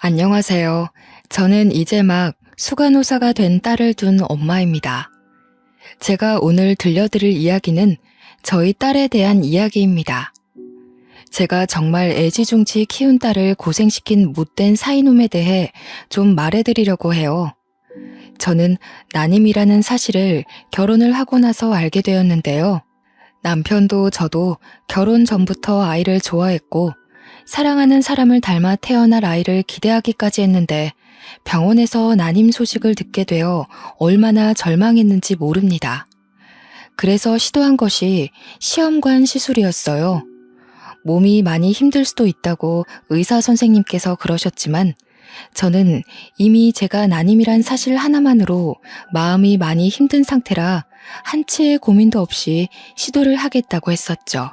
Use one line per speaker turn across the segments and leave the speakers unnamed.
안녕하세요. 저는 이제 막 수간호사가 된 딸을 둔 엄마입니다. 제가 오늘 들려드릴 이야기는 저희 딸에 대한 이야기입니다. 제가 정말 애지중지 키운 딸을 고생시킨 못된 사이놈에 대해 좀 말해드리려고 해요. 저는 난임이라는 사실을 결혼을 하고 나서 알게 되었는데요. 남편도 저도 결혼 전부터 아이를 좋아했고 사랑하는 사람을 닮아 태어날 아이를 기대하기까지 했는데 병원에서 난임 소식을 듣게 되어 얼마나 절망했는지 모릅니다. 그래서 시도한 것이 시험관 시술이었어요. 몸이 많이 힘들 수도 있다고 의사 선생님께서 그러셨지만 저는 이미 제가 난임이란 사실 하나만으로 마음이 많이 힘든 상태라 한치의 고민도 없이 시도를 하겠다고 했었죠.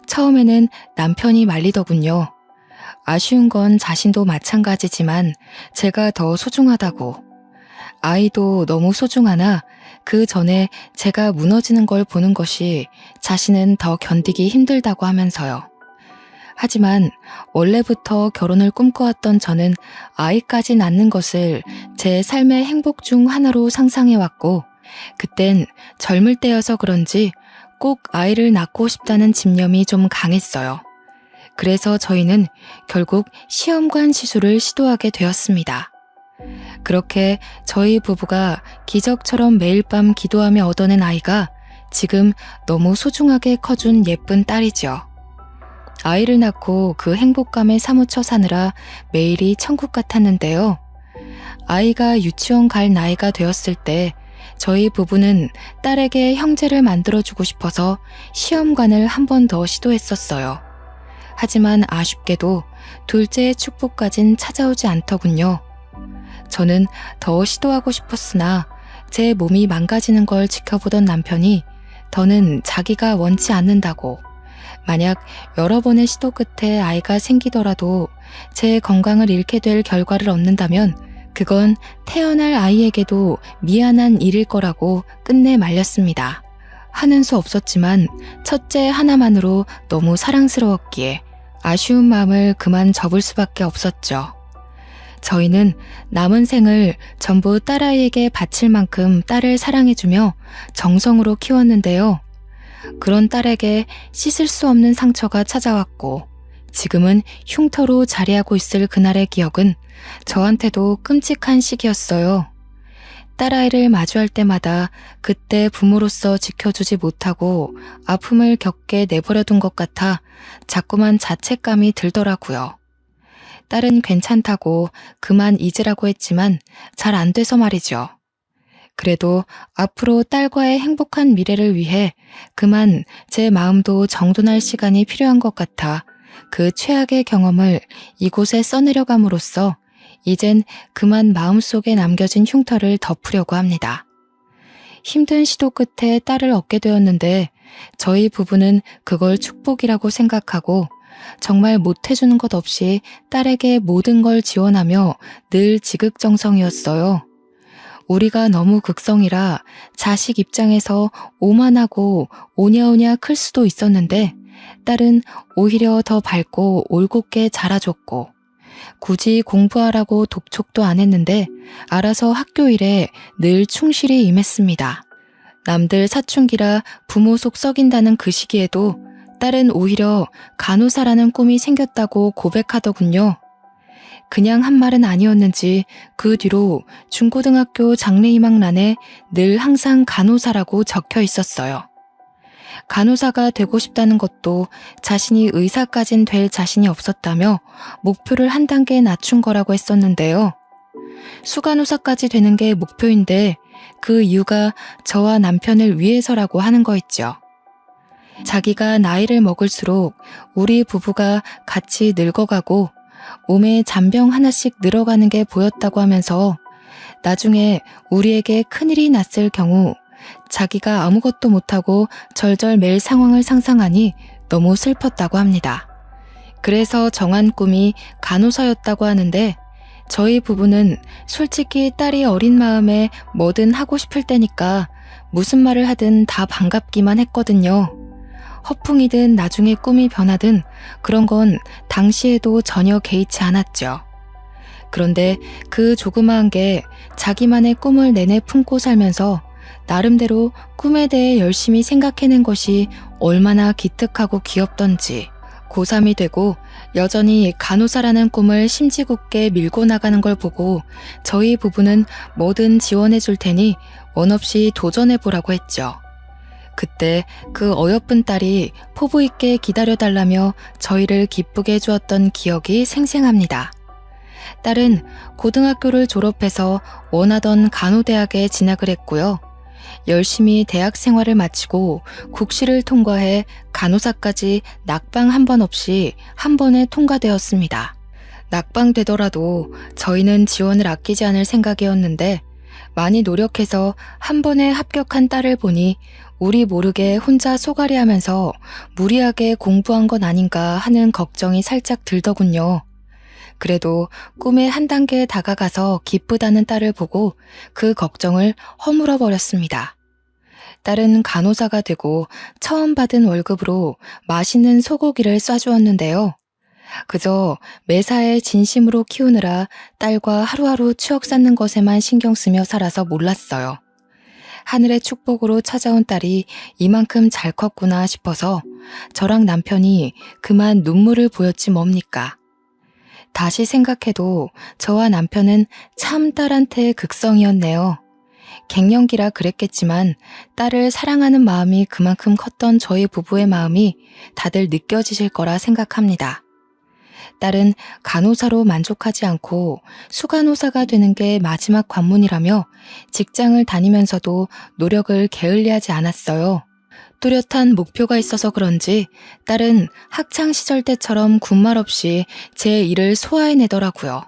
처음에는 남편이 말리더군요. 아쉬운 건 자신도 마찬가지지만 제가 더 소중하다고. 아이도 너무 소중하나 그 전에 제가 무너지는 걸 보는 것이 자신은 더 견디기 힘들다고 하면서요. 하지만 원래부터 결혼을 꿈꿔왔던 저는 아이까지 낳는 것을 제 삶의 행복 중 하나로 상상해왔고 그땐 젊을 때여서 그런지 꼭 아이를 낳고 싶다는 집념이 좀 강했어요. 그래서 저희는 결국 시험관 시술을 시도하게 되었습니다. 그렇게 저희 부부가 기적처럼 매일 밤 기도하며 얻어낸 아이가 지금 너무 소중하게 커준 예쁜 딸이죠. 아이를 낳고 그 행복감에 사무쳐 사느라 매일이 천국 같았는데요. 아이가 유치원 갈 나이가 되었을 때 저희 부부는 딸에게 형제를 만들어주고 싶어서 시험관을 한 번 더 시도했었어요. 하지만 아쉽게도 둘째의 축복까진 찾아오지 않더군요. 저는 더 시도하고 싶었으나 제 몸이 망가지는 걸 지켜보던 남편이 더는 자기가 원치 않는다고 만약 여러 번의 시도 끝에 아이가 생기더라도 제 건강을 잃게 될 결과를 얻는다면 그건 태어날 아이에게도 미안한 일일 거라고 끝내 말렸습니다. 하는 수 없었지만 첫째 하나만으로 너무 사랑스러웠기에 아쉬운 마음을 그만 접을 수밖에 없었죠. 저희는 남은 생을 전부 딸아이에게 바칠 만큼 딸을 사랑해주며 정성으로 키웠는데요. 그런 딸에게 씻을 수 없는 상처가 찾아왔고 지금은 흉터로 자리하고 있을 그날의 기억은 저한테도 끔찍한 시기였어요. 딸아이를 마주할 때마다 그때 부모로서 지켜주지 못하고 아픔을 겪게 내버려둔 것 같아 자꾸만 자책감이 들더라고요. 딸은 괜찮다고 그만 잊으라고 했지만 잘 안 돼서 말이죠. 그래도 앞으로 딸과의 행복한 미래를 위해 그만 제 마음도 정돈할 시간이 필요한 것 같아 그 최악의 경험을 이곳에 써내려감으로써 이젠 그만 마음속에 남겨진 흉터를 덮으려고 합니다. 힘든 시도 끝에 딸을 얻게 되었는데 저희 부부는 그걸 축복이라고 생각하고 정말 못해주는 것 없이 딸에게 모든 걸 지원하며 늘 지극정성이었어요. 우리가 너무 극성이라 자식 입장에서 오만하고 오냐오냐 클 수도 있었는데 딸은 오히려 더 밝고 올곧게 자라줬고 굳이 공부하라고 독촉도 안 했는데 알아서 학교 일에 늘 충실히 임했습니다. 남들 사춘기라 부모 속 썩인다는 그 시기에도 딸은 오히려 간호사라는 꿈이 생겼다고 고백하더군요. 그냥 한 말은 아니었는지 그 뒤로 중고등학교 장래희망란에 늘 항상 간호사라고 적혀 있었어요. 간호사가 되고 싶다는 것도 자신이 의사까진 될 자신이 없었다며 목표를 한 단계 낮춘 거라고 했었는데요. 수간호사까지 되는 게 목표인데 그 이유가 저와 남편을 위해서라고 하는 거 있죠. 자기가 나이를 먹을수록 우리 부부가 같이 늙어가고 몸에 잔병 하나씩 늘어가는 게 보였다고 하면서 나중에 우리에게 큰일이 났을 경우 자기가 아무것도 못하고 절절 맬 상황을 상상하니 너무 슬펐다고 합니다. 그래서 정한 꿈이 간호사였다고 하는데 저희 부부는 솔직히 딸이 어린 마음에 뭐든 하고 싶을 때니까 무슨 말을 하든 다 반갑기만 했거든요. 허풍이든 나중에 꿈이 변하든 그런 건 당시에도 전혀 개의치 않았죠. 그런데 그 조그마한 게 자기만의 꿈을 내내 품고 살면서 나름대로 꿈에 대해 열심히 생각해낸 것이 얼마나 기특하고 귀엽던지, 고3이 되고 여전히 간호사라는 꿈을 심지궂게 밀고 나가는 걸 보고 저희 부부는 뭐든 지원해 줄 테니 원 없이 도전해 보라고 했죠. 그때 그 어여쁜 딸이 포부 있게 기다려달라며 저희를 기쁘게 해주었던 기억이 생생합니다. 딸은 고등학교를 졸업해서 원하던 간호대학에 진학을 했고요. 열심히 대학 생활을 마치고 국시를 통과해 간호사까지 낙방 한 번 없이 한 번에 통과되었습니다. 낙방되더라도 저희는 지원을 아끼지 않을 생각이었는데 많이 노력해서 한 번에 합격한 딸을 보니 우리 모르게 혼자 소갈이하면서 무리하게 공부한 건 아닌가 하는 걱정이 살짝 들더군요. 그래도 꿈에 한 단계 다가가서 기쁘다는 딸을 보고 그 걱정을 허물어 버렸습니다. 딸은 간호사가 되고 처음 받은 월급으로 맛있는 소고기를 싸주었는데요. 그저 매사에 진심으로 키우느라 딸과 하루하루 추억 쌓는 것에만 신경 쓰며 살아서 몰랐어요. 하늘의 축복으로 찾아온 딸이 이만큼 잘 컸구나 싶어서 저랑 남편이 그만 눈물을 보였지 뭡니까. 다시 생각해도 저와 남편은 참 딸한테 극성이었네요. 갱년기라 그랬겠지만 딸을 사랑하는 마음이 그만큼 컸던 저희 부부의 마음이 다들 느껴지실 거라 생각합니다. 딸은 간호사로 만족하지 않고 수간호사가 되는 게 마지막 관문이라며 직장을 다니면서도 노력을 게을리하지 않았어요. 뚜렷한 목표가 있어서 그런지 딸은 학창시절 때처럼 군말 없이 제 일을 소화해내더라고요.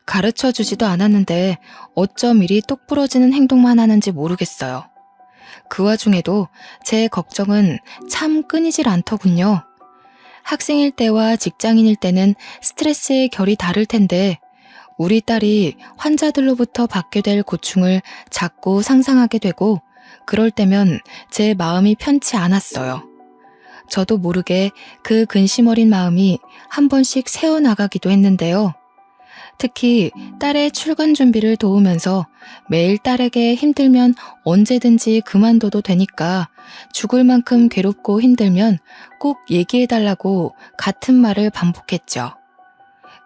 가르쳐주지도 않았는데 어쩜 이리 똑부러지는 행동만 하는지 모르겠어요. 그 와중에도 제 걱정은 참 끊이질 않더군요. 학생일 때와 직장인일 때는 스트레스의 결이 다를 텐데 우리 딸이 환자들로부터 받게 될 고충을 자꾸 상상하게 되고 그럴 때면 제 마음이 편치 않았어요. 저도 모르게 그 근심 어린 마음이 한 번씩 새어나가기도 했는데요. 특히 딸의 출근 준비를 도우면서 매일 딸에게 힘들면 언제든지 그만둬도 되니까 죽을 만큼 괴롭고 힘들면 꼭 얘기해달라고 같은 말을 반복했죠.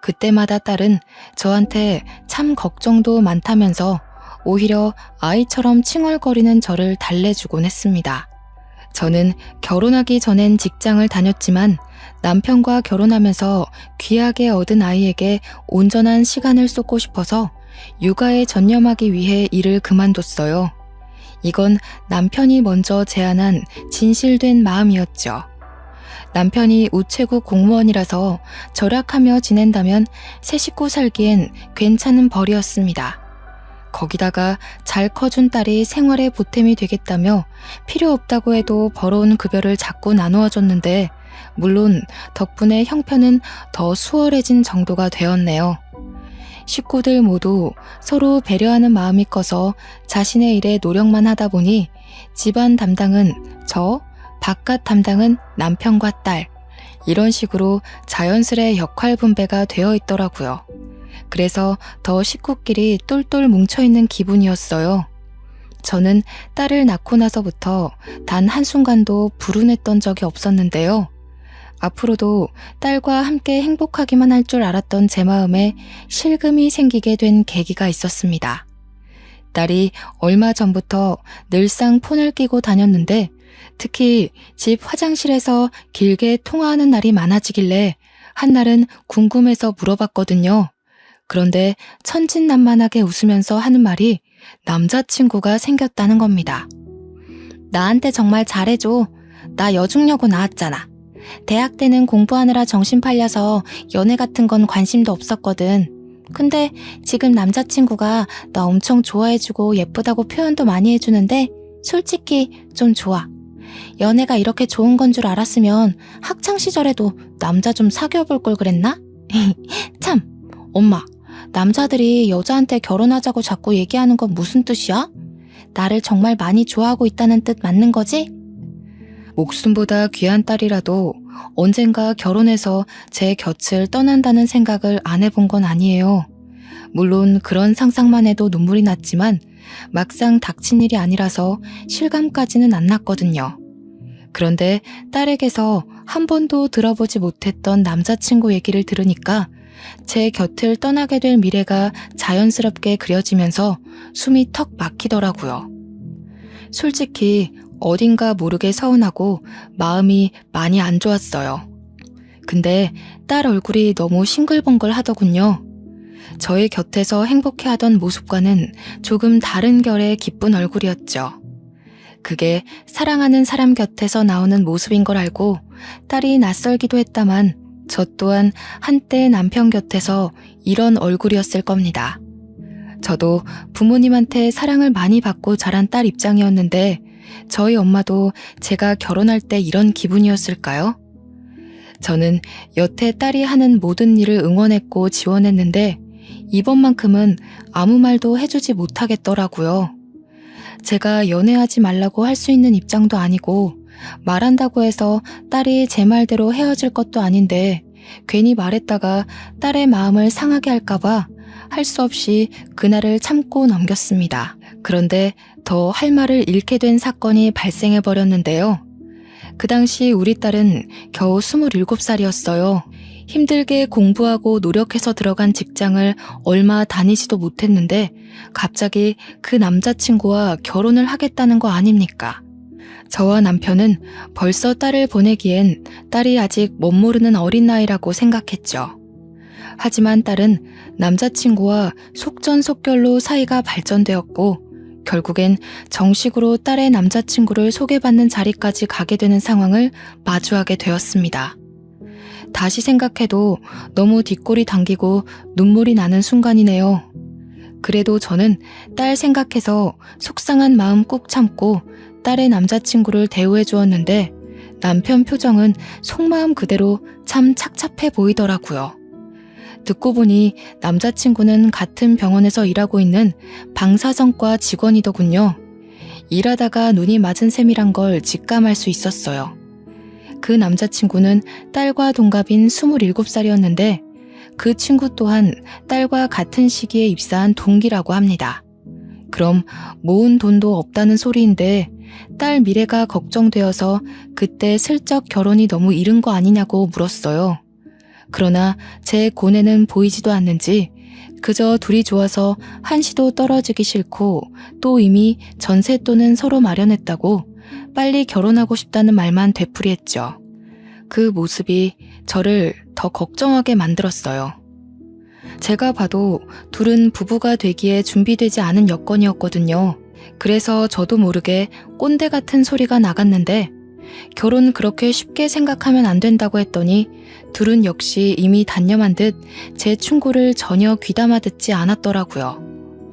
그때마다 딸은 저한테 참 걱정도 많다면서 오히려 아이처럼 칭얼거리는 저를 달래주곤 했습니다. 저는 결혼하기 전엔 직장을 다녔지만 남편과 결혼하면서 귀하게 얻은 아이에게 온전한 시간을 쏟고 싶어서 육아에 전념하기 위해 일을 그만뒀어요. 이건 남편이 먼저 제안한 진실된 마음이었죠. 남편이 우체국 공무원이라서 절약하며 지낸다면 새 식구 살기엔 괜찮은 벌이었습니다. 거기다가 잘 커준 딸이 생활에 보탬이 되겠다며 필요 없다고 해도 벌어온 급여를 자꾸 나누어 줬는데 물론 덕분에 형편은 더 수월해진 정도가 되었네요. 식구들 모두 서로 배려하는 마음이 커서 자신의 일에 노력만 하다 보니 집안 담당은 저, 바깥 담당은 남편과 딸, 이런 식으로 자연스레 역할 분배가 되어 있더라고요. 그래서 더 식구끼리 똘똘 뭉쳐있는 기분이었어요. 저는 딸을 낳고 나서부터 단 한순간도 불운했던 적이 없었는데요. 앞으로도 딸과 함께 행복하기만 할 줄 알았던 제 마음에 실금이 생기게 된 계기가 있었습니다. 딸이 얼마 전부터 늘상 폰을 끼고 다녔는데 특히 집 화장실에서 길게 통화하는 날이 많아지길래 한날은 궁금해서 물어봤거든요. 그런데 천진난만하게 웃으면서 하는 말이 남자친구가 생겼다는 겁니다. 나한테 정말 잘해줘. 나 여중여고 나왔잖아. 대학 때는 공부하느라 정신 팔려서 연애 같은 건 관심도 없었거든. 근데 지금 남자친구가 나 엄청 좋아해주고 예쁘다고 표현도 많이 해주는데 솔직히 좀 좋아. 연애가 이렇게 좋은 건 줄 알았으면 학창시절에도 남자 좀 사귀어볼 걸 그랬나? 참, 엄마, 남자들이 여자한테 결혼하자고 자꾸 얘기하는 건 무슨 뜻이야? 나를 정말 많이 좋아하고 있다는 뜻 맞는 거지? 목숨보다 귀한 딸이라도 언젠가 결혼해서 제 곁을 떠난다는 생각을 안 해본 건 아니에요. 물론 그런 상상만 해도 눈물이 났지만 막상 닥친 일이 아니라서 실감까지는 안 났거든요. 그런데 딸에게서 한 번도 들어보지 못했던 남자친구 얘기를 들으니까 제 곁을 떠나게 될 미래가 자연스럽게 그려지면서 숨이 턱 막히더라고요. 솔직히 어딘가 모르게 서운하고 마음이 많이 안 좋았어요. 근데 딸 얼굴이 너무 싱글벙글 하더군요. 저의 곁에서 행복해하던 모습과는 조금 다른 결의 기쁜 얼굴이었죠. 그게 사랑하는 사람 곁에서 나오는 모습인 걸 알고 딸이 낯설기도 했다만 저 또한 한때 남편 곁에서 이런 얼굴이었을 겁니다. 저도 부모님한테 사랑을 많이 받고 자란 딸 입장이었는데 저희 엄마도 제가 결혼할 때 이런 기분이었을까요? 저는 여태 딸이 하는 모든 일을 응원했고 지원했는데 이번만큼은 아무 말도 해주지 못하겠더라고요. 제가 연애하지 말라고 할 수 있는 입장도 아니고 말한다고 해서 딸이 제 말대로 헤어질 것도 아닌데 괜히 말했다가 딸의 마음을 상하게 할까봐 할 수 없이 그날을 참고 넘겼습니다. 그런데 더 할 말을 잃게 된 사건이 발생해 버렸는데요. 그 당시 우리 딸은 겨우 27살이었어요. 힘들게 공부하고 노력해서 들어간 직장을 얼마 다니지도 못했는데 갑자기 그 남자친구와 결혼을 하겠다는 거 아닙니까? 저와 남편은 벌써 딸을 보내기엔 딸이 아직 멋모르는 어린 나이라고 생각했죠. 하지만 딸은 남자친구와 속전속결로 사이가 발전되었고 결국엔 정식으로 딸의 남자친구를 소개받는 자리까지 가게 되는 상황을 마주하게 되었습니다. 다시 생각해도 너무 뒷골이 당기고 눈물이 나는 순간이네요. 그래도 저는 딸 생각해서 속상한 마음 꾹 참고 딸의 남자친구를 대우해 주었는데 남편 표정은 속마음 그대로 참 착잡해 보이더라고요. 듣고 보니 남자친구는 같은 병원에서 일하고 있는 방사선과 직원이더군요. 일하다가 눈이 맞은 셈이란 걸 직감할 수 있었어요. 그 남자친구는 딸과 동갑인 27살이었는데 그 친구 또한 딸과 같은 시기에 입사한 동기라고 합니다. 그럼 모은 돈도 없다는 소리인데 딸 미래가 걱정되어서 그때 슬쩍 결혼이 너무 이른 거 아니냐고 물었어요. 그러나 제 고뇌는 보이지도 않는지 그저 둘이 좋아서 한시도 떨어지기 싫고 또 이미 전셋돈은 서로 마련했다고 빨리 결혼하고 싶다는 말만 되풀이했죠. 그 모습이 저를 더 걱정하게 만들었어요. 제가 봐도 둘은 부부가 되기에 준비되지 않은 여건이었거든요. 그래서 저도 모르게 꼰대 같은 소리가 나갔는데 결혼 그렇게 쉽게 생각하면 안 된다고 했더니 둘은 역시 이미 단념한 듯 제 충고를 전혀 귀담아 듣지 않았더라고요.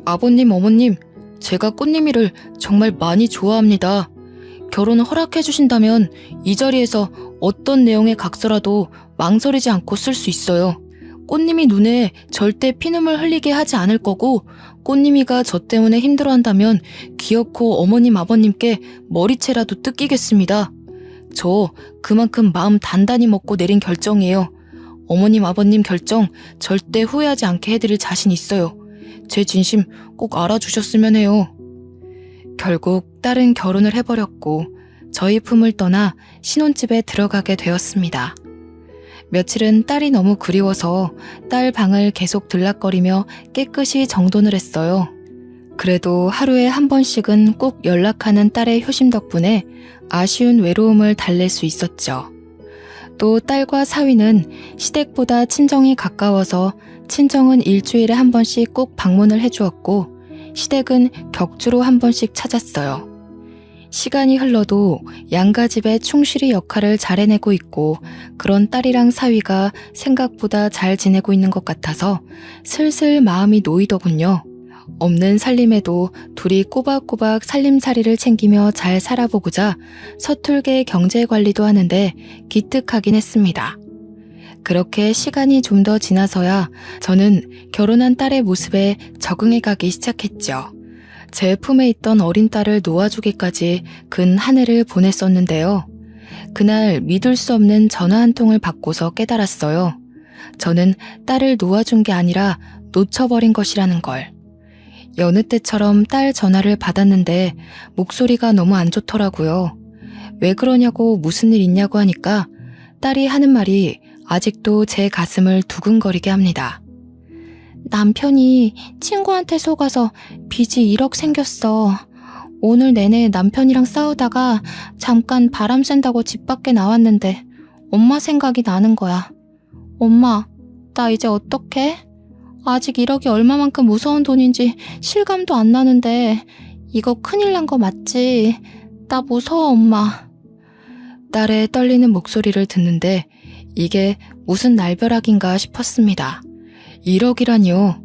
아버님, 어머님, 제가 꽃님이를 정말 많이 좋아합니다. 결혼을 허락해 주신다면 이 자리에서 어떤 내용의 각서라도 망설이지 않고 쓸 수 있어요. 꽃님이 눈에 절대 피눈물 흘리게 하지 않을 거고 꽃님이가 저 때문에 힘들어한다면 기어코 어머님 아버님께 머리채라도 뜯기겠습니다. 저 그만큼 마음 단단히 먹고 내린 결정이에요. 어머님 아버님 결정 절대 후회하지 않게 해드릴 자신 있어요. 제 진심 꼭 알아주셨으면 해요. 결국 딸은 결혼을 해버렸고 저희 품을 떠나 신혼집에 들어가게 되었습니다. 며칠은 딸이 너무 그리워서 딸 방을 계속 들락거리며 깨끗이 정돈을 했어요. 그래도 하루에 한 번씩은 꼭 연락하는 딸의 효심 덕분에 아쉬운 외로움을 달랠 수 있었죠. 또 딸과 사위는 시댁보다 친정이 가까워서 친정은 일주일에 한 번씩 꼭 방문을 해주었고 시댁은 격주로 한 번씩 찾았어요. 시간이 흘러도 양가 집에 충실히 역할을 잘 해내고 있고 그런 딸이랑 사위가 생각보다 잘 지내고 있는 것 같아서 슬슬 마음이 놓이더군요. 없는 살림에도 둘이 꼬박꼬박 살림살이를 챙기며 잘 살아보고자 서툴게 경제관리도 하는데 기특하긴 했습니다. 그렇게 시간이 좀 더 지나서야 저는 결혼한 딸의 모습에 적응해가기 시작했죠. 제 품에 있던 어린 딸을 놓아주기까지 근 한 해를 보냈었는데요. 그날 믿을 수 없는 전화 한 통을 받고서 깨달았어요. 저는 딸을 놓아준 게 아니라 놓쳐버린 것이라는 걸. 여느 때처럼 딸 전화를 받았는데 목소리가 너무 안 좋더라고요. 왜 그러냐고 무슨 일 있냐고 하니까 딸이 하는 말이 아직도 제 가슴을 두근거리게 합니다. 남편이 친구한테 속아서 빚이 1억 생겼어. 오늘 내내 남편이랑 싸우다가 잠깐 바람 쐰다고 집 밖에 나왔는데 엄마 생각이 나는 거야. 엄마, 나 이제 어떡해? 아직 1억이 얼마만큼 무서운 돈인지 실감도 안 나는데 이거 큰일 난 거 맞지? 나 무서워, 엄마. 딸의 떨리는 목소리를 듣는데 이게 무슨 날벼락인가 싶었습니다. 1억이라니요.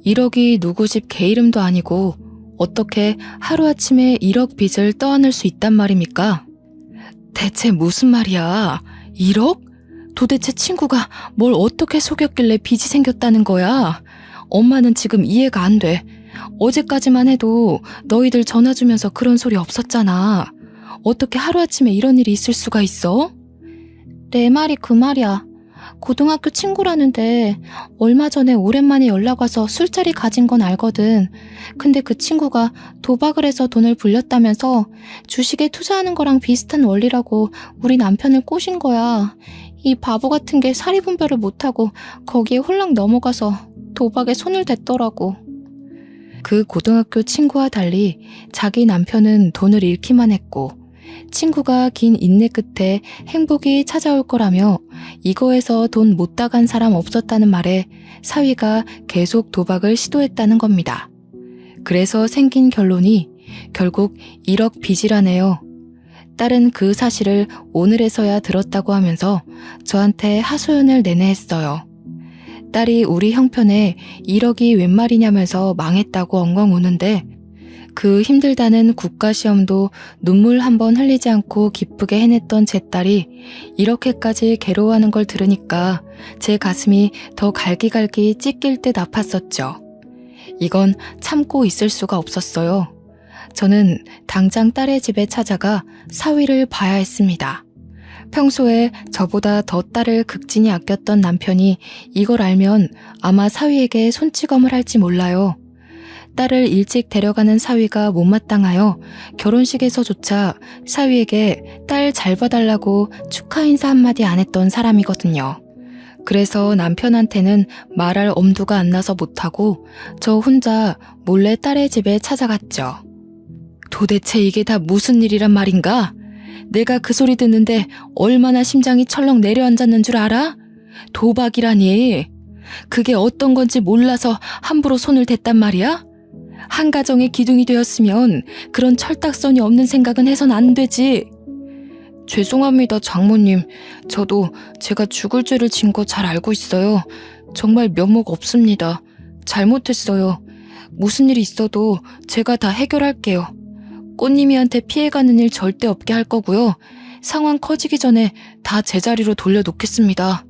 1억이 누구 집 개 이름도 아니고 어떻게 하루아침에 1억 빚을 떠안을 수 있단 말입니까? 대체 무슨 말이야? 1억? 도대체 친구가 뭘 어떻게 속였길래 빚이 생겼다는 거야? 엄마는 지금 이해가 안 돼. 어제까지만 해도 너희들 전화 주면서 그런 소리 없었잖아. 어떻게 하루아침에 이런 일이 있을 수가 있어? 내 말이 그 말이야. 고등학교 친구라는데 얼마 전에 오랜만에 연락 와서 술자리 가진 건 알거든. 근데 그 친구가 도박을 해서 돈을 불렸다면서 주식에 투자하는 거랑 비슷한 원리라고 우리 남편을 꼬신 거야. 이 바보 같은 게 사리분별을 못하고 거기에 홀랑 넘어가서 도박에 손을 댔더라고. 그 고등학교 친구와 달리 자기 남편은 돈을 잃기만 했고 친구가 긴 인내 끝에 행복이 찾아올 거라며 이거에서 돈 못 따간 사람 없었다는 말에 사위가 계속 도박을 시도했다는 겁니다. 그래서 생긴 결론이 결국 1억 빚이라네요. 딸은 그 사실을 오늘에서야 들었다고 하면서 저한테 하소연을 내내 했어요. 딸이 우리 형편에 1억이 웬 말이냐면서 망했다고 엉엉 우는데 그 힘들다는 국가시험도 눈물 한 번 흘리지 않고 기쁘게 해냈던 제 딸이 이렇게까지 괴로워하는 걸 들으니까 제 가슴이 더 갈기갈기 찢길 듯 아팠었죠. 이건 참고 있을 수가 없었어요. 저는 당장 딸의 집에 찾아가 사위를 봐야 했습니다. 평소에 저보다 더 딸을 극진히 아꼈던 남편이 이걸 알면 아마 사위에게 손찌검을 할지 몰라요. 딸을 일찍 데려가는 사위가 못마땅하여 결혼식에서조차 사위에게 딸 잘 봐달라고 축하 인사 한마디 안 했던 사람이거든요. 그래서 남편한테는 말할 엄두가 안 나서 못하고 저 혼자 몰래 딸의 집에 찾아갔죠. 도대체 이게 다 무슨 일이란 말인가? 내가 그 소리 듣는데 얼마나 심장이 철렁 내려앉았는 줄 알아? 도박이라니. 그게 어떤 건지 몰라서 함부로 손을 댔단 말이야? 한 가정의 기둥이 되었으면 그런 철딱선이 없는 생각은 해선 안 되지. 죄송합니다, 장모님. 저도 제가 죽을 죄를 진 거 잘 알고 있어요. 정말 면목 없습니다. 잘못했어요. 무슨 일이 있어도 제가 다 해결할게요. 꽃님이한테 피해가는 일 절대 없게 할 거고요. 상황 커지기 전에 다 제자리로 돌려놓겠습니다.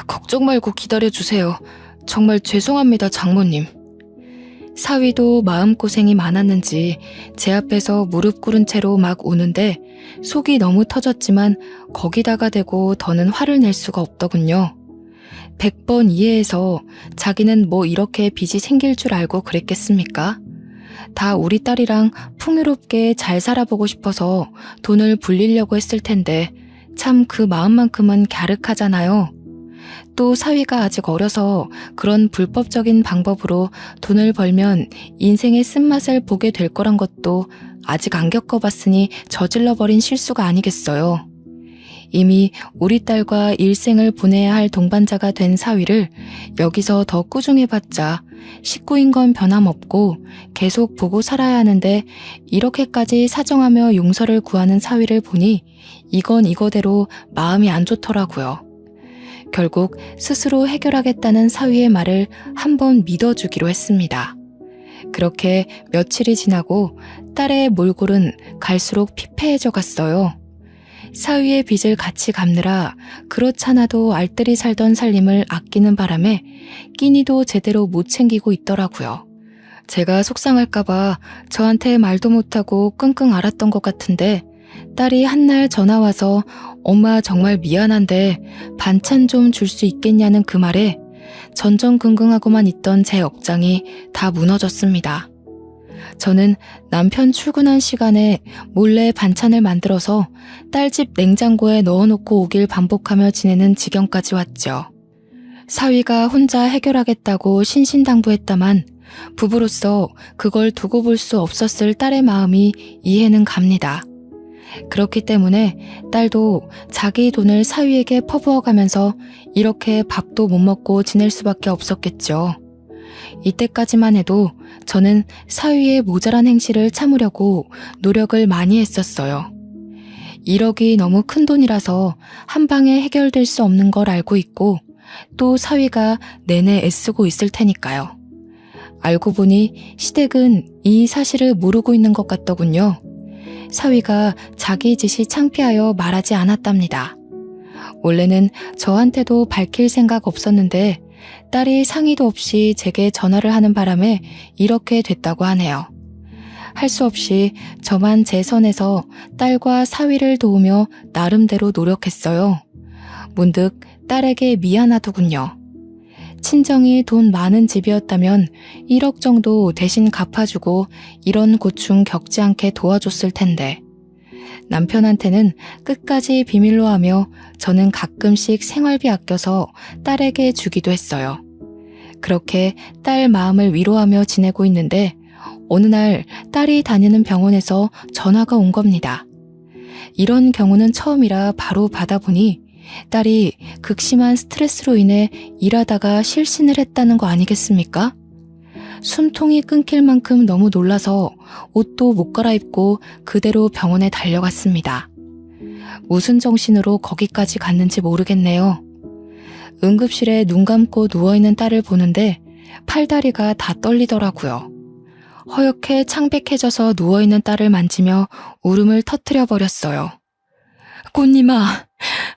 걱정 말고 기다려주세요. 정말 죄송합니다, 장모님. 사위도 마음고생이 많았는지 제 앞에서 무릎 꿇은 채로 막 우는데 속이 너무 터졌지만 거기다가 대고 더는 화를 낼 수가 없더군요. 100번 이해해서 자기는 뭐 이렇게 빚이 생길 줄 알고 그랬겠습니까? 다 우리 딸이랑 풍요롭게 잘 살아보고 싶어서 돈을 불리려고 했을 텐데 참 그 마음만큼은 갸륵하잖아요. 또 사위가 아직 어려서 그런 불법적인 방법으로 돈을 벌면 인생의 쓴맛을 보게 될 거란 것도 아직 안 겪어봤으니 저질러버린 실수가 아니겠어요. 이미 우리 딸과 일생을 보내야 할 동반자가 된 사위를 여기서 더 꾸중해봤자 식구인 건 변함없고 계속 보고 살아야 하는데 이렇게까지 사정하며 용서를 구하는 사위를 보니 이건 이거대로 마음이 안 좋더라고요. 결국 스스로 해결하겠다는 사위의 말을 한번 믿어주기로 했습니다. 그렇게 며칠이 지나고 딸의 몰골은 갈수록 피폐해져 갔어요. 사위의 빚을 같이 갚느라 그렇잖아도 알뜰히 살던 살림을 아끼는 바람에 끼니도 제대로 못 챙기고 있더라고요. 제가 속상할까봐 저한테 말도 못하고 끙끙 앓았던 것 같은데 딸이 한날 전화 와서 엄마 정말 미안한데 반찬 좀 줄 수 있겠냐는 그 말에 전전긍긍하고만 있던 제 억장이 다 무너졌습니다. 저는 남편 출근한 시간에 몰래 반찬을 만들어서 딸 집 냉장고에 넣어놓고 오길 반복하며 지내는 지경까지 왔죠. 사위가 혼자 해결하겠다고 신신당부했다만 부부로서 그걸 두고 볼 수 없었을 딸의 마음이 이해는 갑니다. 그렇기 때문에 딸도 자기 돈을 사위에게 퍼부어가면서 이렇게 밥도 못 먹고 지낼 수밖에 없었겠죠. 이때까지만 해도 저는 사위의 모자란 행실을 참으려고 노력을 많이 했었어요. 1억이 너무 큰 돈이라서 한 방에 해결될 수 없는 걸 알고 있고 또 사위가 내내 애쓰고 있을 테니까요. 알고 보니 시댁은 이 사실을 모르고 있는 것 같더군요. 사위가 자기 짓이 창피하여 말하지 않았답니다. 원래는 저한테도 밝힐 생각 없었는데 딸이 상의도 없이 제게 전화를 하는 바람에 이렇게 됐다고 하네요. 할 수 없이 저만 제 선에서 딸과 사위를 도우며 나름대로 노력했어요. 문득 딸에게 미안하더군요. 친정이 돈 많은 집이었다면 1억 정도 대신 갚아주고 이런 고충 겪지 않게 도와줬을 텐데 남편한테는 끝까지 비밀로 하며 저는 가끔씩 생활비 아껴서 딸에게 주기도 했어요. 그렇게 딸 마음을 위로하며 지내고 있는데 어느 날 딸이 다니는 병원에서 전화가 온 겁니다. 이런 경우는 처음이라 바로 받아보니 딸이 극심한 스트레스로 인해 일하다가 실신을 했다는 거 아니겠습니까? 숨통이 끊길 만큼 너무 놀라서 옷도 못 갈아입고 그대로 병원에 달려갔습니다. 무슨 정신으로 거기까지 갔는지 모르겠네요. 응급실에 눈 감고 누워있는 딸을 보는데 팔다리가 다 떨리더라고요. 허옇게 창백해져서 누워있는 딸을 만지며 울음을 터뜨려 버렸어요.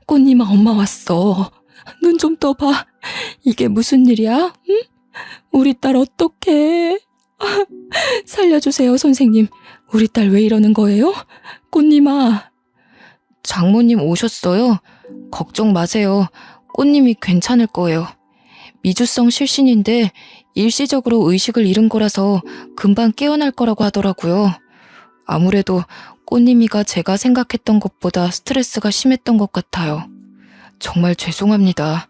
꽃님아 엄마 왔어. 눈 좀 떠봐. 이게 무슨 일이야? 응? 우리 딸 어떡해? 살려주세요 선생님. 우리 딸 왜 이러는 거예요? 꽃님아. 장모님 오셨어요? 걱정 마세요. 꽃님이 괜찮을 거예요. 미주성 실신인데 일시적으로 의식을 잃은 거라서 금방 깨어날 거라고 하더라고요. 아무래도 꽃님이가 제가 생각했던 것보다 스트레스가 심했던 것 같아요. 정말 죄송합니다.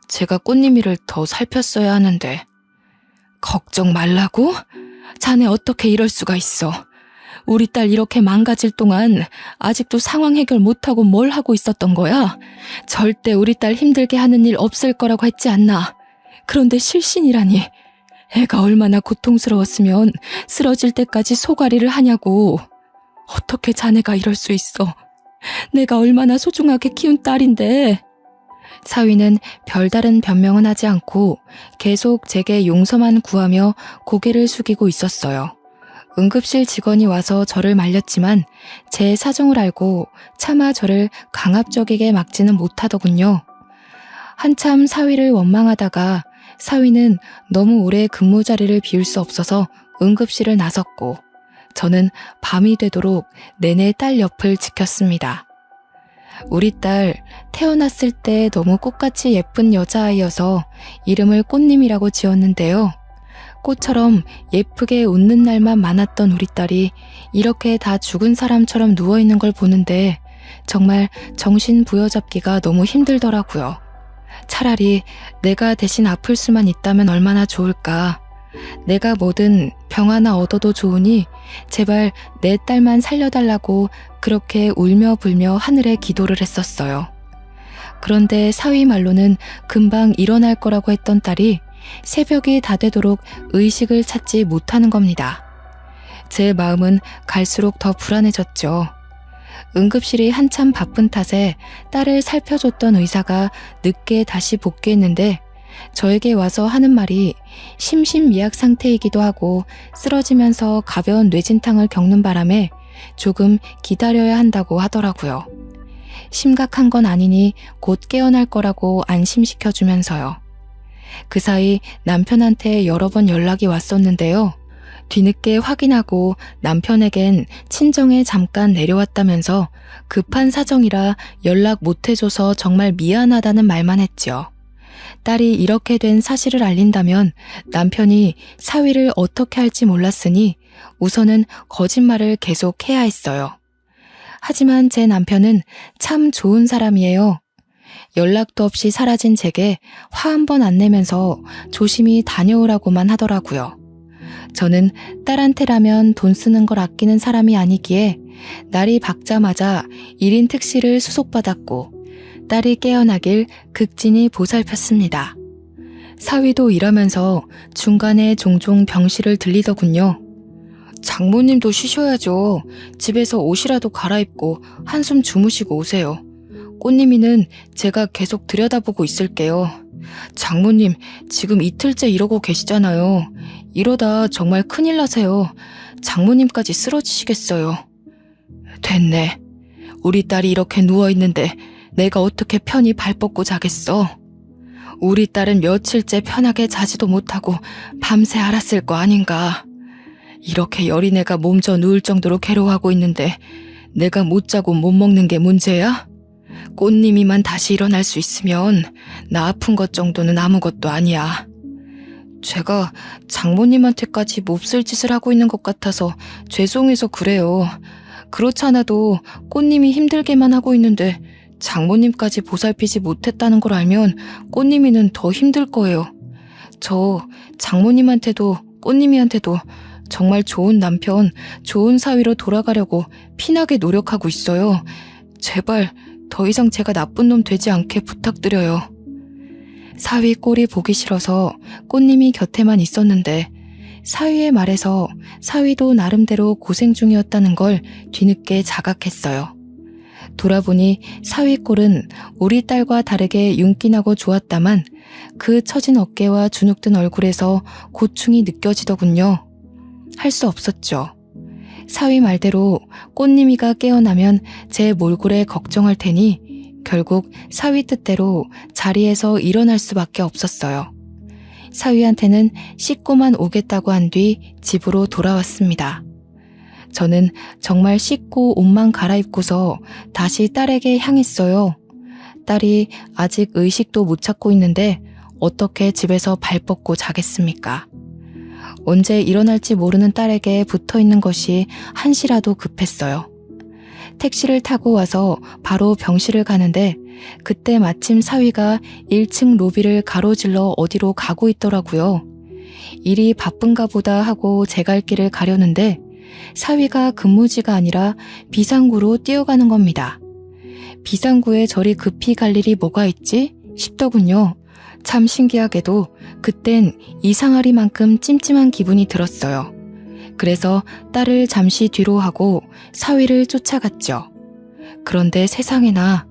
제가 꽃님이를 더 살폈어야 하는데. 걱정 말라고? 자네 어떻게 이럴 수가 있어. 우리 딸 이렇게 망가질 동안 아직도 상황 해결 못하고 뭘 하고 있었던 거야? 절대 우리 딸 힘들게 하는 일 없을 거라고 했지 않나. 그런데 실신이라니. 애가 얼마나 고통스러웠으면 쓰러질 때까지 소가리를 하냐고. 어떻게 자네가 이럴 수 있어. 내가 얼마나 소중하게 키운 딸인데. 사위는 별다른 변명은 하지 않고 계속 제게 용서만 구하며 고개를 숙이고 있었어요. 응급실 직원이 와서 저를 말렸지만 제 사정을 알고 차마 저를 강압적이게 막지는 못하더군요. 한참 사위를 원망하다가 사위는 너무 오래 근무 자리를 비울 수 없어서 응급실을 나섰고 저는 밤이 되도록 내내 딸 옆을 지켰습니다. 우리 딸 태어났을 때 너무 꽃같이 예쁜 여자아이여서 이름을 꽃님이라고 지었는데요. 꽃처럼 예쁘게 웃는 날만 많았던 우리 딸이 이렇게 다 죽은 사람처럼 누워있는 걸 보는데 정말 정신 부여잡기가 너무 힘들더라고요. 차라리 내가 대신 아플 수만 있다면 얼마나 좋을까. 내가 뭐든 병 하나 얻어도 좋으니 제발 내 딸만 살려달라고 그렇게 울며 불며 하늘에 기도를 했었어요. 그런데 사위 말로는 금방 일어날 거라고 했던 딸이 새벽이 다 되도록 의식을 찾지 못하는 겁니다. 제 마음은 갈수록 더 불안해졌죠. 응급실이 한참 바쁜 탓에 딸을 살펴줬던 의사가 늦게 다시 복귀했는데 저에게 와서 하는 말이 심신미약 상태이기도 하고 쓰러지면서 가벼운 뇌진탕을 겪는 바람에 조금 기다려야 한다고 하더라고요. 심각한 건 아니니 곧 깨어날 거라고 안심시켜주면서요. 그 사이 남편한테 여러 번 연락이 왔었는데요. 뒤늦게 확인하고 남편에겐 친정에 잠깐 내려왔다면서 급한 사정이라 연락 못 해줘서 정말 미안하다는 말만 했죠. 딸이 이렇게 된 사실을 알린다면 남편이 사위를 어떻게 할지 몰랐으니 우선은 거짓말을 계속 해야 했어요. 하지만 제 남편은 참 좋은 사람이에요. 연락도 없이 사라진 제게 화 한 번 안 내면서 조심히 다녀오라고만 하더라고요. 저는 딸한테라면 돈 쓰는 걸 아끼는 사람이 아니기에 날이 밝자마자 1인 택시를 수속받았고 딸이 깨어나길 극진히 보살폈습니다. 사위도 일하면서 중간에 종종 병실을 들리더군요. 장모님도 쉬셔야죠. 집에서 옷이라도 갈아입고 한숨 주무시고 오세요. 꽃님이는 제가 계속 들여다보고 있을게요. 장모님, 지금 이틀째 이러고 계시잖아요. 이러다 정말 큰일 나세요. 장모님까지 쓰러지시겠어요. 됐네. 우리 딸이 이렇게 누워있는데 내가 어떻게 편히 발 뻗고 자겠어. 우리 딸은 며칠째 편하게 자지도 못하고 밤새 앓았을 거 아닌가. 이렇게 여린애가 몸져 누울 정도로 괴로워하고 있는데 내가 못 자고 못 먹는 게 문제야? 꽃님이만 다시 일어날 수 있으면 나 아픈 것 정도는 아무것도 아니야. 제가 장모님한테까지 몹쓸 짓을 하고 있는 것 같아서 죄송해서 그래요. 그렇지 않아도 꽃님이 힘들게만 하고 있는데 장모님까지 보살피지 못했다는 걸 알면 꽃님이는 더 힘들 거예요. 저 장모님한테도 꽃님이한테도 정말 좋은 남편, 좋은 사위로 돌아가려고 피나게 노력하고 있어요. 제발 더 이상 제가 나쁜 놈 되지 않게 부탁드려요. 사위 꼴이 보기 싫어서 꽃님이 곁에만 있었는데 사위의 말에서 사위도 나름대로 고생 중이었다는 걸 뒤늦게 자각했어요. 돌아보니 사위 꼴은 우리 딸과 다르게 윤기나고 좋았다만 그 처진 어깨와 주눅든 얼굴에서 고충이 느껴지더군요. 할 수 없었죠. 사위 말대로 꽃님이가 깨어나면 제 몰골에 걱정할 테니 결국 사위 뜻대로 자리에서 일어날 수밖에 없었어요. 사위한테는 씻고만 오겠다고 한 뒤 집으로 돌아왔습니다. 저는 정말 씻고 옷만 갈아입고서 다시 딸에게 향했어요. 딸이 아직 의식도 못 찾고 있는데 어떻게 집에서 발 뻗고 자겠습니까? 언제 일어날지 모르는 딸에게 붙어있는 것이 한시라도 급했어요. 택시를 타고 와서 바로 병실을 가는데 그때 마침 사위가 1층 로비를 가로질러 어디로 가고 있더라고요. 일이 바쁜가 보다 하고 제 갈 길을 가려는데 사위가 근무지가 아니라 비상구로 뛰어가는 겁니다. 비상구에 저리 급히 갈 일이 뭐가 있지 싶더군요. 참 신기하게도 그땐 이상하리만큼 찜찜한 기분이 들었어요. 그래서 딸을 잠시 뒤로 하고 사위를 쫓아갔죠. 그런데 세상에나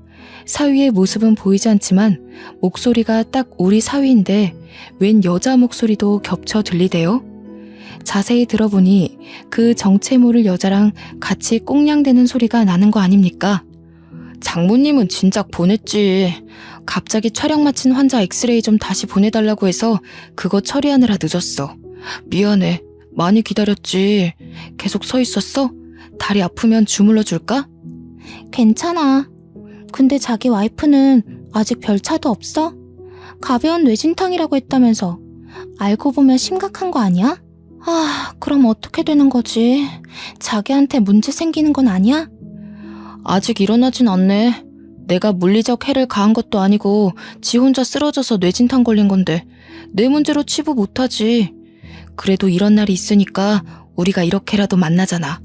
사위의 모습은 보이지 않지만 목소리가 딱 우리 사위인데 웬 여자 목소리도 겹쳐 들리대요. 자세히 들어보니 그 정체 모를 여자랑 같이 꽁냥대는 소리가 나는 거 아닙니까? 장모님은 진작 보냈지. 갑자기 촬영 마친 환자 엑스레이 좀 다시 보내달라고 해서 그거 처리하느라 늦었어. 미안해. 많이 기다렸지. 계속 서 있었어? 다리 아프면 주물러 줄까?
괜찮아. 근데 자기 와이프는 아직 별 차도 없어? 가벼운 뇌진탕이라고 했다면서. 알고 보면 심각한 거 아니야? 아, 그럼 어떻게 되는 거지? 자기한테 문제 생기는 건 아니야?
아직 일어나진 않네. 내가 물리적 해를 가한 것도 아니고 지 혼자 쓰러져서 뇌진탕 걸린 건데 내 문제로 치부 못하지. 그래도 이런 날이 있으니까 우리가 이렇게라도 만나잖아.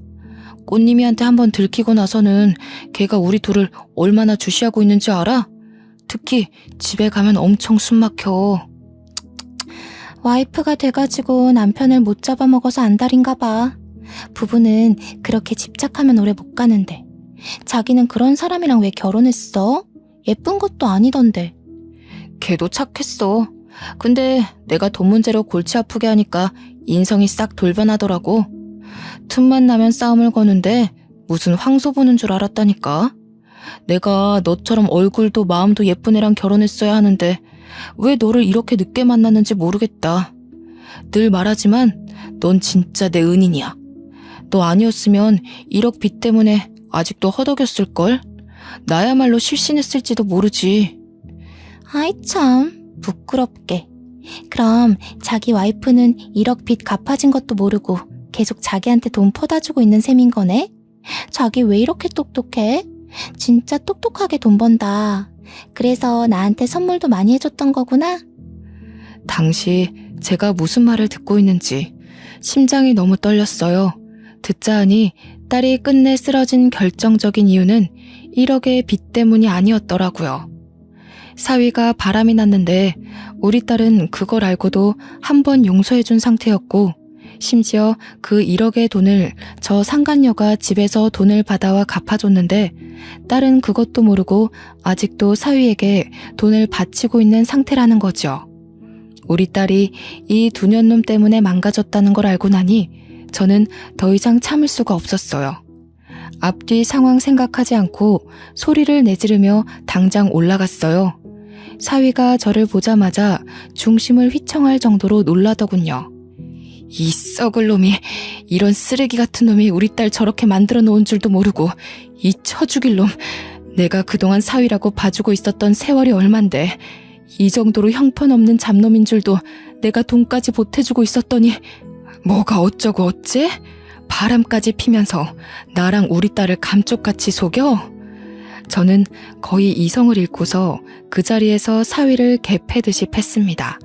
꽃님이한테 한번 들키고 나서는 걔가 우리 둘을 얼마나 주시하고 있는지 알아? 특히 집에 가면 엄청 숨 막혀.
와이프가 돼가지고 남편을 못 잡아먹어서 안달인가 봐. 부부는 그렇게 집착하면 오래 못 가는데. 자기는 그런 사람이랑 왜 결혼했어? 예쁜 것도 아니던데.
걔도 착했어. 근데 내가 돈 문제로 골치 아프게 하니까 인성이 싹 돌변하더라고. 틈만 나면 싸움을 거는데 무슨 황소 보는 줄 알았다니까. 내가 너처럼 얼굴도 마음도 예쁜 애랑 결혼했어야 하는데 왜 너를 이렇게 늦게 만났는지 모르겠다. 늘 말하지만 넌 진짜 내 은인이야. 너 아니었으면 1억 빚 때문에 아직도 허덕였을걸? 나야말로 실신했을지도 모르지.
아이 참, 부끄럽게. 그럼 자기 와이프는 1억 빚 갚아진 것도 모르고 계속 자기한테 돈 퍼다 주고 있는 셈인 거네? 자기 왜 이렇게 똑똑해? 진짜 똑똑하게 돈 번다. 그래서 나한테 선물도 많이 해줬던 거구나?
당시 제가 무슨 말을 듣고 있는지 심장이 너무 떨렸어요. 듣자 하니 딸이 끝내 쓰러진 결정적인 이유는 1억의 빚 때문이 아니었더라고요. 사위가 바람이 났는데 우리 딸은 그걸 알고도 한 번 용서해준 상태였고 심지어 그 1억의 돈을 저 상간녀가 집에서 돈을 받아와 갚아줬는데 딸은 그것도 모르고 아직도 사위에게 돈을 바치고 있는 상태라는 거죠. 우리 딸이 이 두 년놈 때문에 망가졌다는 걸 알고 나니 저는 더 이상 참을 수가 없었어요. 앞뒤 상황 생각하지 않고 소리를 내지르며 당장 올라갔어요. 사위가 저를 보자마자 중심을 휘청할 정도로 놀라더군요. 이 썩을 놈이, 이런 쓰레기 같은 놈이 우리 딸 저렇게 만들어 놓은 줄도 모르고, 이 처죽일 놈, 내가 그동안 사위라고 봐주고 있었던 세월이 얼만데 이 정도로 형편없는 잡놈인 줄도 내가 돈까지 보태주고 있었더니 뭐가 어쩌고 어째? 바람까지 피면서 나랑 우리 딸을 감쪽같이 속여? 저는 거의 이성을 잃고서 그 자리에서 사위를 개패듯이 팼습니다.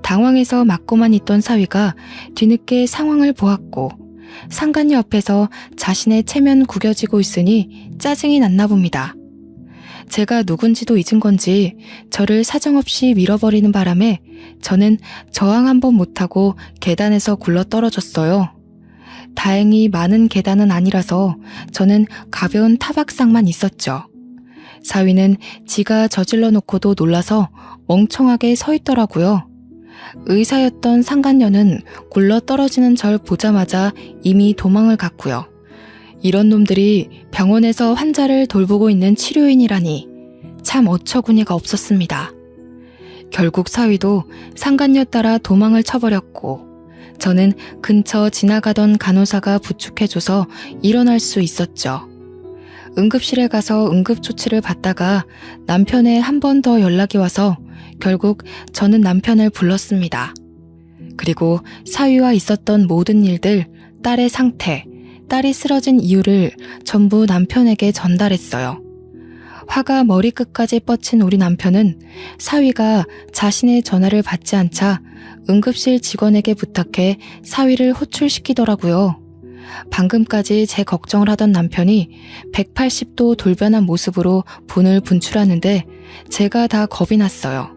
당황해서 맞고만 있던 사위가 뒤늦게 상황을 보았고 상간녀 앞에서 자신의 체면 구겨지고 있으니 짜증이 났나 봅니다. 제가 누군지도 잊은 건지 저를 사정없이 밀어버리는 바람에 저는 저항 한번 못하고 계단에서 굴러 떨어졌어요. 다행히 많은 계단은 아니라서 저는 가벼운 타박상만 있었죠. 사위는 지가 저질러 놓고도 놀라서 멍청하게 서 있더라고요. 의사였던 상간녀는 굴러 떨어지는 절 보자마자 이미 도망을 갔고요. 이런 놈들이 병원에서 환자를 돌보고 있는 치료인이라니 참 어처구니가 없었습니다. 결국 사위도 상간녀 따라 도망을 쳐버렸고 저는 근처 지나가던 간호사가 부축해줘서 일어날 수 있었죠. 응급실에 가서 응급조치를 받다가 남편의 한 번 더 연락이 와서 결국 저는 남편을 불렀습니다. 그리고 사위와 있었던 모든 일들, 딸의 상태, 딸이 쓰러진 이유를 전부 남편에게 전달했어요. 화가 머리끝까지 뻗친 우리 남편은 사위가 자신의 전화를 받지 않자 응급실 직원에게 부탁해 사위를 호출시키더라고요. 방금까지 제 걱정을 하던 남편이 180도 돌변한 모습으로 분을 분출하는데 제가 다 겁이 났어요.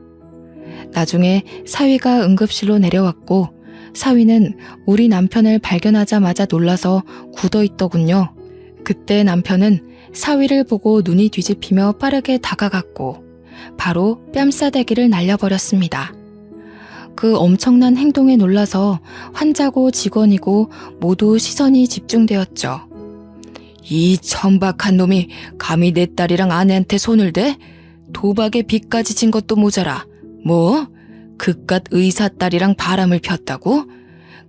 나중에 사위가 응급실로 내려왔고 사위는 우리 남편을 발견하자마자 놀라서 굳어있더군요. 그때 남편은 사위를 보고 눈이 뒤집히며 빠르게 다가갔고 바로 뺨싸대기를 날려버렸습니다. 그 엄청난 행동에 놀라서 환자고 직원이고 모두 시선이 집중되었죠. 이 천박한 놈이 감히 내 딸이랑 아내한테 손을 대? 도박에 빚까지 진 것도 모자라. 뭐? 그깟 의사 딸이랑 바람을 폈다고?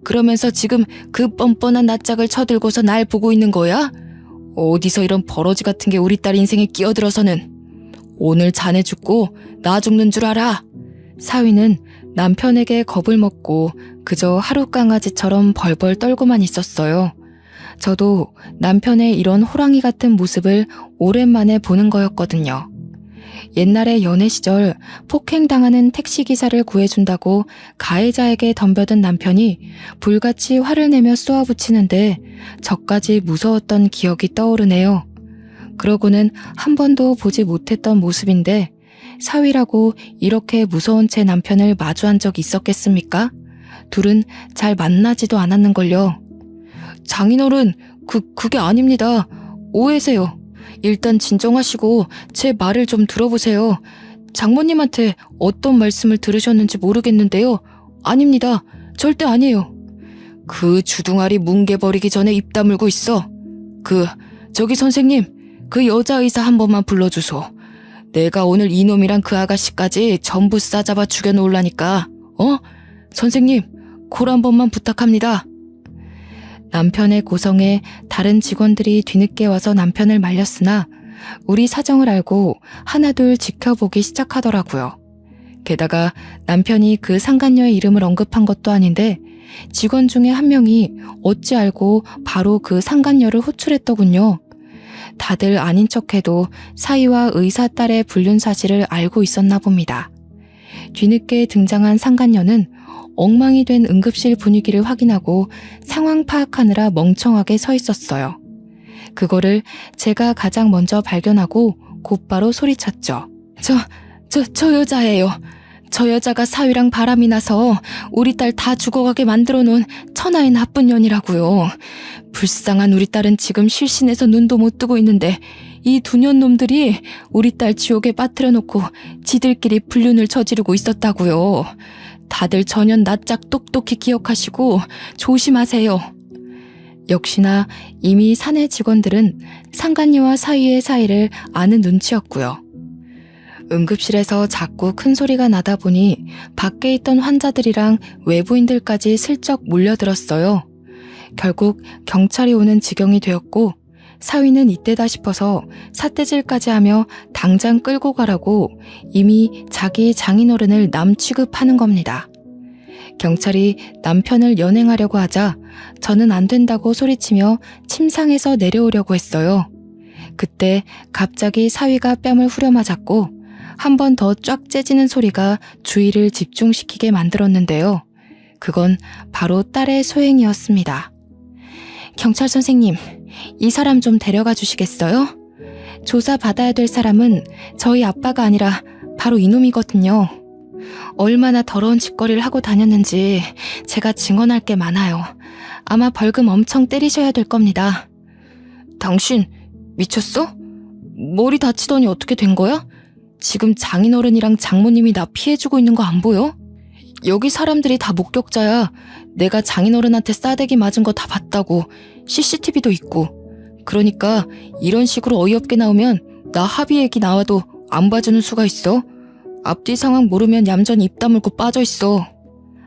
그러면서 지금 그 뻔뻔한 낯짝을 쳐들고서 날 보고 있는 거야? 어디서 이런 버러지 같은 게 우리 딸 인생에 끼어들어서는. 오늘 자네 죽고 나 죽는 줄 알아. 사위는 남편에게 겁을 먹고 그저 하루 강아지처럼 벌벌 떨고만 있었어요. 저도 남편의 이런 호랑이 같은 모습을 오랜만에 보는 거였거든요. 옛날에 연애 시절 폭행당하는 택시기사를 구해준다고 가해자에게 덤벼든 남편이 불같이 화를 내며 쏘아붙이는데 저까지 무서웠던 기억이 떠오르네요. 그러고는 한 번도 보지 못했던 모습인데 사위라고 이렇게 무서운 제 남편을 마주한 적 있었겠습니까? 둘은 잘 만나지도 않았는걸요. 장인어른, 그게 아닙니다. 오해세요. 일단 진정하시고 제 말을 좀 들어보세요. 장모님한테 어떤 말씀을 들으셨는지 모르겠는데요. 아닙니다. 절대 아니에요. 그 주둥아리 뭉개버리기 전에 입 다물고 있어. 저기 선생님, 그 여자 의사 한 번만 불러주소. 내가 오늘 이놈이랑 그 아가씨까지 전부 싸잡아 죽여놓으려니까. 선생님, 콜 한 번만 부탁합니다. 남편의 고성에 다른 직원들이 뒤늦게 와서 남편을 말렸으나 우리 사정을 알고 하나둘 지켜보기 시작하더라고요. 게다가 남편이 그 상간녀의 이름을 언급한 것도 아닌데 직원 중에 한 명이 어찌 알고 바로 그 상간녀를 호출했더군요. 다들 아닌 척해도 사위와 의사 딸의 불륜 사실을 알고 있었나 봅니다. 뒤늦게 등장한 상간녀는 엉망이 된 응급실 분위기를 확인하고 상황 파악하느라 멍청하게 서 있었어요. 그거를 제가 가장 먼저 발견하고 곧바로 소리쳤죠. 저 여자예요. 저 여자가 사위랑 바람이 나서 우리 딸 다 죽어가게 만들어 놓은 천하의 나쁜 년이라고요. 불쌍한 우리 딸은 지금 실신해서 눈도 못 뜨고 있는데 이 두 년 놈들이 우리 딸 지옥에 빠뜨려 놓고 지들끼리 불륜을 저지르고 있었다고요. 다들 전연 낯짝 똑똑히 기억하시고 조심하세요. 역시나 이미 사내 직원들은 상간녀와 사위의 사이를 아는 눈치였고요. 응급실에서 자꾸 큰 소리가 나다 보니 밖에 있던 환자들이랑 외부인들까지 슬쩍 몰려들었어요. 결국 경찰이 오는 지경이 되었고 사위는 이때다 싶어서 삿대질까지 하며 당장 끌고 가라고 이미 자기 장인어른을 남 취급하는 겁니다. 경찰이 남편을 연행하려고 하자 저는 안 된다고 소리치며 침상에서 내려오려고 했어요. 그때 갑자기 사위가 뺨을 후려맞았고 한 번 더 쫙 째지는 소리가 주의를 집중시키게 만들었는데요. 그건 바로 딸의 소행이었습니다. 경찰 선생님, 이 사람 좀 데려가 주시겠어요? 조사받아야 될 사람은 저희 아빠가 아니라 바로 이놈이거든요. 얼마나 더러운 짓거리를 하고 다녔는지 제가 증언할 게 많아요. 아마 벌금 엄청 때리셔야 될 겁니다. 당신 미쳤어? 머리 다치더니 어떻게 된 거야? 지금 장인어른이랑 장모님이 나 피해주고 있는 거 안 보여? 여기 사람들이 다 목격자야. 내가 장인어른한테 싸대기 맞은 거 다 봤다고. CCTV도 있고. 그러니까 이런 식으로 어이없게 나오면 나 합의 얘기 나와도 안 봐주는 수가 있어. 앞뒤 상황 모르면 얌전히 입 다물고 빠져있어.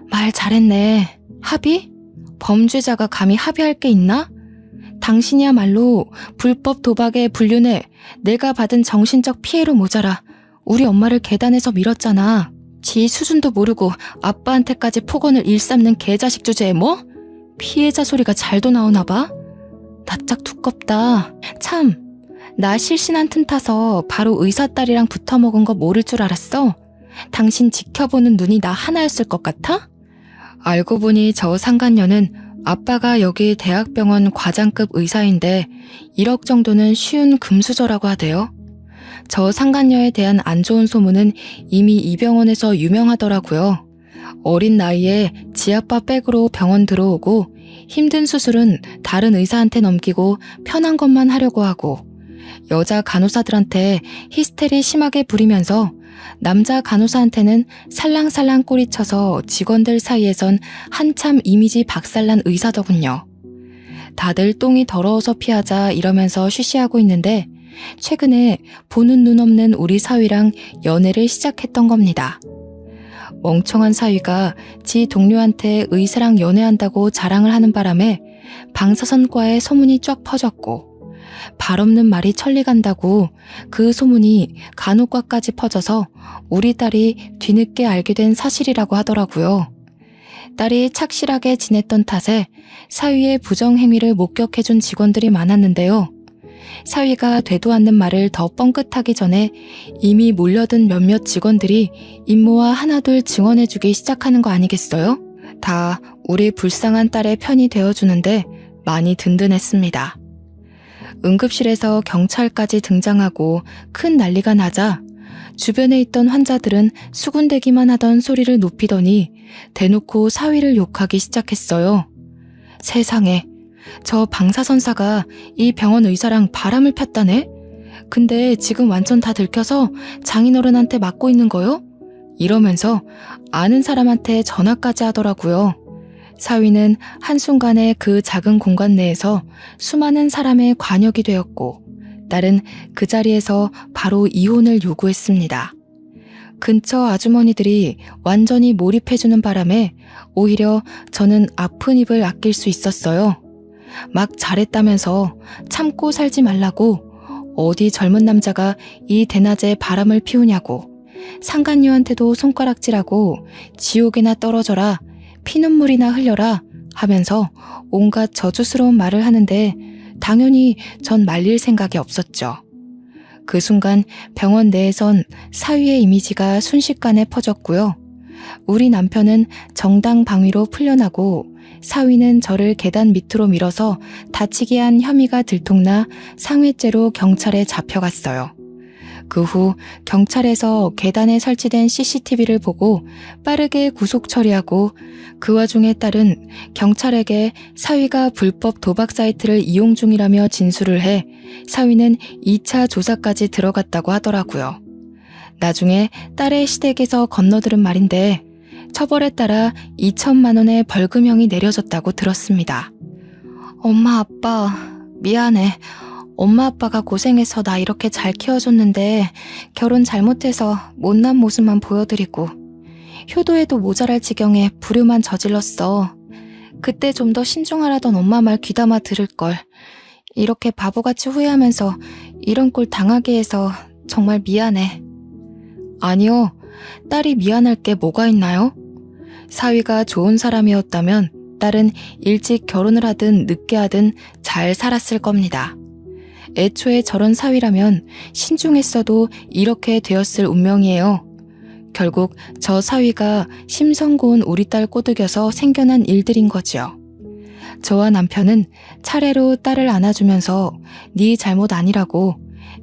말 잘했네. 합의? 범죄자가 감히 합의할 게 있나? 당신이야말로 불법 도박에 불륜해 내가 받은 정신적 피해로 모자라 우리 엄마를 계단에서 밀었잖아. 지 수준도 모르고 아빠한테까지 폭언을 일삼는 개자식 주제에 뭐? 피해자 소리가 잘도 나오나 봐? 낯짝 두껍다. 참, 나 실신한 틈 타서 바로 의사 딸이랑 붙어먹은 거 모를 줄 알았어? 당신 지켜보는 눈이 나 하나였을 것 같아? 알고 보니 저 상간녀는 아빠가 여기 대학병원 과장급 의사인데 1억 정도는 쉬운 금수저라고 하대요. 저 상간녀에 대한 안 좋은 소문은 이미 이 병원에서 유명하더라고요. 어린 나이에 지아빠 백으로 병원 들어오고 힘든 수술은 다른 의사한테 넘기고 편한 것만 하려고 하고 여자 간호사들한테 히스테리 심하게 부리면서 남자 간호사한테는 살랑살랑 꼬리쳐서 직원들 사이에선 한참 이미지 박살난 의사더군요. 다들 똥이 더러워서 피하자 이러면서 쉬쉬하고 있는데 최근에 보는 눈 없는 우리 사위랑 연애를 시작했던 겁니다. 멍청한 사위가 지 동료한테 의사랑 연애한다고 자랑을 하는 바람에 방사선과의 소문이 쫙 퍼졌고 발 없는 말이 천리 간다고 그 소문이 간호과까지 퍼져서 우리 딸이 뒤늦게 알게 된 사실이라고 하더라고요. 딸이 착실하게 지냈던 탓에 사위의 부정행위를 목격해준 직원들이 많았는데요. 사위가 되도 않는 말을 더 뻥끗하기 전에 이미 몰려든 몇몇 직원들이 임모와 하나둘 증언해주기 시작하는 거 아니겠어요? 다 우리 불쌍한 딸의 편이 되어주는데 많이 든든했습니다. 응급실에서 경찰까지 등장하고 큰 난리가 나자 주변에 있던 환자들은 수군대기만 하던 소리를 높이더니 대놓고 사위를 욕하기 시작했어요. 세상에, 저 방사선사가 이 병원 의사랑 바람을 폈다네? 근데 지금 완전 다 들켜서 장인어른한테 맞고 있는 거요? 이러면서 아는 사람한테 전화까지 하더라고요. 사위는 한순간에 그 작은 공간 내에서 수많은 사람의 관역이 되었고 딸은 그 자리에서 바로 이혼을 요구했습니다. 근처 아주머니들이 완전히 몰입해주는 바람에 오히려 저는 아픈 입을 아낄 수 있었어요. 막 잘했다면서 참고 살지 말라고 어디 젊은 남자가 이 대낮에 바람을 피우냐고 상간녀한테도 손가락질하고 지옥에나 떨어져라 피눈물이나 흘려라 하면서 온갖 저주스러운 말을 하는데 당연히 전 말릴 생각이 없었죠. 그 순간 병원 내에선 사위의 이미지가 순식간에 퍼졌고요. 우리 남편은 정당 방위로 풀려나고 사위는 저를 계단 밑으로 밀어서 다치게 한 혐의가 들통나 상해죄로 경찰에 잡혀갔어요. 그 후 경찰에서 계단에 설치된 CCTV를 보고 빠르게 구속 처리하고 그 와중에 딸은 경찰에게 사위가 불법 도박 사이트를 이용 중이라며 진술을 해 사위는 2차 조사까지 들어갔다고 하더라고요. 나중에 딸의 시댁에서 건너들은 말인데 처벌에 따라 2천만 원의 벌금형이 내려졌다고 들었습니다. 엄마 아빠 미안해. 엄마 아빠가 고생해서 나 이렇게 잘 키워줬는데 결혼 잘못해서 못난 모습만 보여드리고 효도에도 모자랄 지경에 불효만 저질렀어. 그때 좀 더 신중하라던 엄마 말 귀담아 들을걸. 이렇게 바보같이 후회하면서 이런 꼴 당하게 해서 정말 미안해. 아니요. 딸이 미안할 게 뭐가 있나요? 사위가 좋은 사람이었다면 딸은 일찍 결혼을 하든 늦게 하든 잘 살았을 겁니다. 애초에 저런 사위라면 신중했어도 이렇게 되었을 운명이에요. 결국 저 사위가 심성고운 우리 딸 꼬드겨서 생겨난 일들인 거지요. 저와 남편은 차례로 딸을 안아주면서 네 잘못 아니라고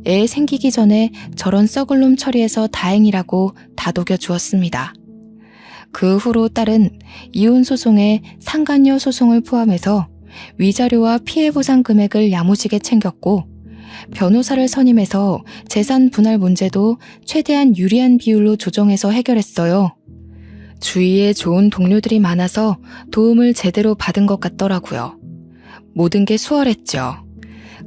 애 생기기 전에 저런 썩을 놈 처리해서 다행이라고 다독여 주었습니다. 그 후로 딸은 이혼 소송에 상간녀 소송을 포함해서 위자료와 피해보상 금액을 야무지게 챙겼고 변호사를 선임해서 재산 분할 문제도 최대한 유리한 비율로 조정해서 해결했어요. 주위에 좋은 동료들이 많아서 도움을 제대로 받은 것 같더라고요. 모든 게 수월했죠.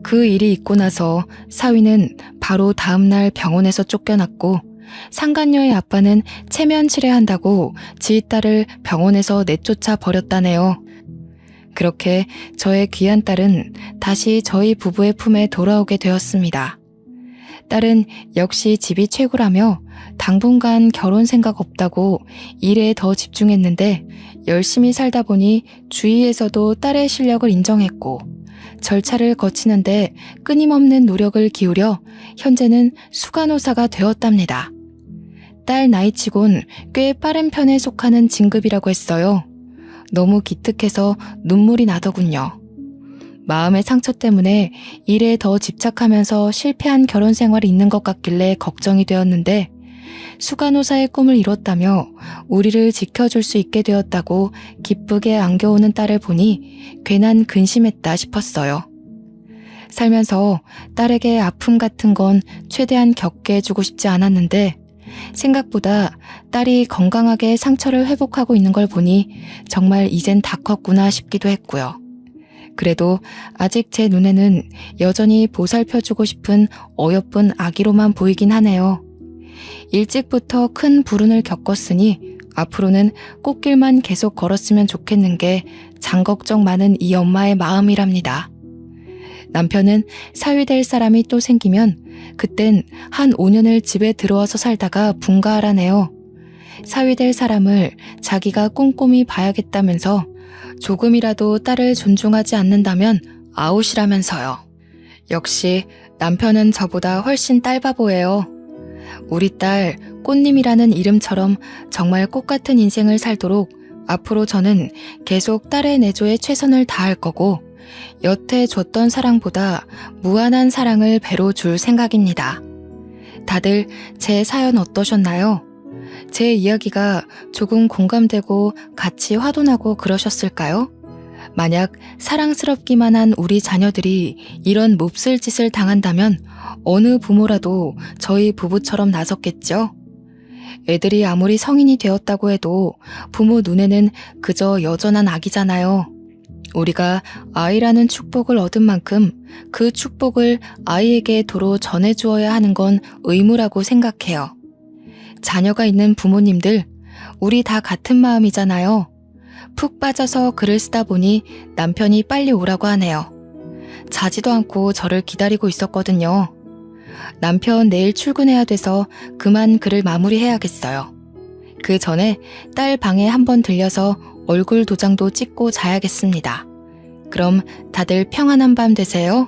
그 일이 있고 나서 사위는 바로 다음날 병원에서 쫓겨났고 상간녀의 아빠는 체면 치레한다고 지 딸을 병원에서 내쫓아 버렸다네요. 그렇게 저의 귀한 딸은 다시 저희 부부의 품에 돌아오게 되었습니다. 딸은 역시 집이 최고라며 당분간 결혼 생각 없다고 일에 더 집중했는데 열심히 살다 보니 주위에서도 딸의 실력을 인정했고 절차를 거치는데 끊임없는 노력을 기울여 현재는 수간호사가 되었답니다. 딸 나이치곤 꽤 빠른 편에 속하는 진급이라고 했어요. 너무 기특해서 눈물이 나더군요. 마음의 상처 때문에 일에 더 집착하면서 실패한 결혼 생활이 있는 것 같길래 걱정이 되었는데 수간호사의 꿈을 이뤘다며 우리를 지켜줄 수 있게 되었다고 기쁘게 안겨오는 딸을 보니 괜한 근심했다 싶었어요. 살면서 딸에게 아픔 같은 건 최대한 겪게 해주고 싶지 않았는데 생각보다 딸이 건강하게 상처를 회복하고 있는 걸 보니 정말 이젠 다 컸구나 싶기도 했고요. 그래도 아직 제 눈에는 여전히 보살펴주고 싶은 어여쁜 아기로만 보이긴 하네요. 일찍부터 큰 불운을 겪었으니 앞으로는 꽃길만 계속 걸었으면 좋겠는 게 장걱정 많은 이 엄마의 마음이랍니다. 남편은 사위될 사람이 또 생기면 그땐 한 5년을 집에 들어와서 살다가 분가하라네요. 사위될 사람을 자기가 꼼꼼히 봐야겠다면서 조금이라도 딸을 존중하지 않는다면 아웃이라면서요. 역시 남편은 저보다 훨씬 딸바보예요. 우리 딸 꽃님이라는 이름처럼 정말 꽃같은 인생을 살도록 앞으로 저는 계속 딸의 내조에 최선을 다할 거고 여태 줬던 사랑보다 무한한 사랑을 배로 줄 생각입니다. 다들 제 사연 어떠셨나요? 제 이야기가 조금 공감되고 같이 화도나고 그러셨을까요? 만약 사랑스럽기만 한 우리 자녀들이 이런 몹쓸 짓을 당한다면 어느 부모라도 저희 부부처럼 나섰겠죠? 애들이 아무리 성인이 되었다고 해도 부모 눈에는 그저 여전한 아기잖아요. 우리가 아이라는 축복을 얻은 만큼 그 축복을 아이에게 도로 전해주어야 하는 건 의무라고 생각해요. 자녀가 있는 부모님들, 우리 다 같은 마음이잖아요. 푹 빠져서 글을 쓰다 보니 남편이 빨리 오라고 하네요. 자지도 않고 저를 기다리고 있었거든요. 남편 내일 출근해야 돼서 그만 글을 마무리해야겠어요. 그 전에 딸 방에 한번 들려서 얼굴 도장도 찍고 자야겠습니다. 그럼 다들 평안한 밤 되세요.